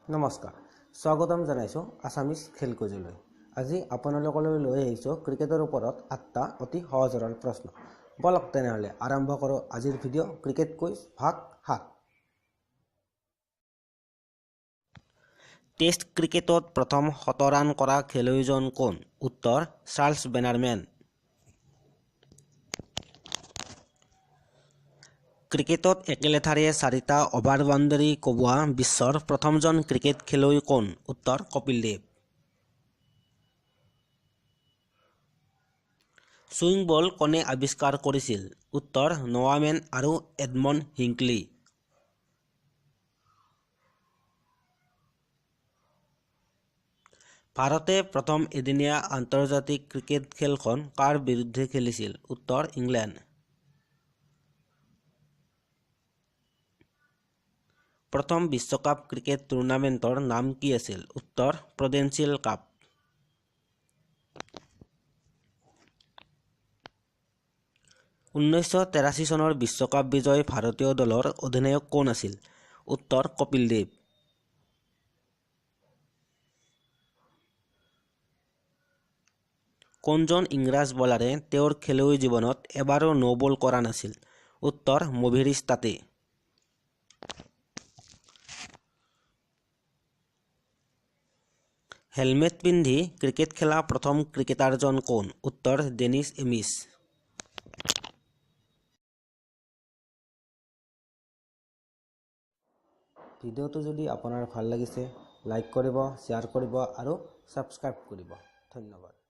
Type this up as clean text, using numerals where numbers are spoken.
নমস্কাৰ স্বাগতম জনাইছো আসামিজ খেলকুজলৈ। আজি আপোনালোকলৈ লৈ আহিছো ক্ৰিকেটৰ ওপৰত 8টা অতি সহজ সৰল প্ৰশ্ন। বলক তেনেহলে আৰম্ভ কৰো আজিৰ ভিডিঅ' ক্ৰিকেট কুইজ ভাগ 7। টেষ্ট ক্ৰিকেটত প্ৰথম 100 ৰান কৰা খেলুৱৈজন কোন? উত্তৰ চাৰ্লছ বেনাৰমেন। ক্ৰিকেটত একেলেঠাৰিয়ে 4টা অভাৰ বাউণ্ডাৰী কোবোৱা বিশ্বৰ প্ৰথমজন ক্ৰিকেট খেলুৱৈ কোন? উত্তৰ কপিল দেৱ। ছুইং বল কোনে আৱিষ্কাৰ কৰিছিল? উত্তৰ নোৱামেন আৰু এডমণ্ড হিংকলি। ভাৰতে প্ৰথম এদিনীয়া আন্তৰ্জাতিক ক্ৰিকেট খেলখন কাৰ বিৰুদ্ধে খেলিছিল? উত্তৰ ইংলেণ্ড। প্ৰথম বিশ্বকাপ ক্ৰিকেট টুৰ্ণামেণ্টৰ নাম কি আছিল? উত্তৰ প্ৰুডেন্সিয়েল কাপ। (1983) চনৰ বিশ্বকাপ বিজয়ী ভাৰতীয় দলৰ অধিনায়ক কোন আছিল? উত্তৰ কপিল দেৱ। কোনজন ইংৰাজ বলাৰে তেওঁৰ খেলুৱৈ জীৱনত এবাৰো ন' বল কৰা নাছিল? উত্তৰ মভিৰিছ টাটে। হেলমেট পিন্ধি ক্ৰিকেট খেলা প্ৰথম ক্ৰিকেটাৰজন কোন? উত্তৰ ডেনিছ এমিছ। ভিডিঅ'টো যদি আপোনাৰ ভাল লাগিছে লাইক কৰিব, শ্বেয়াৰ কৰিব আৰু ছাবস্ক্ৰাইব কৰিব। ধন্যবাদ।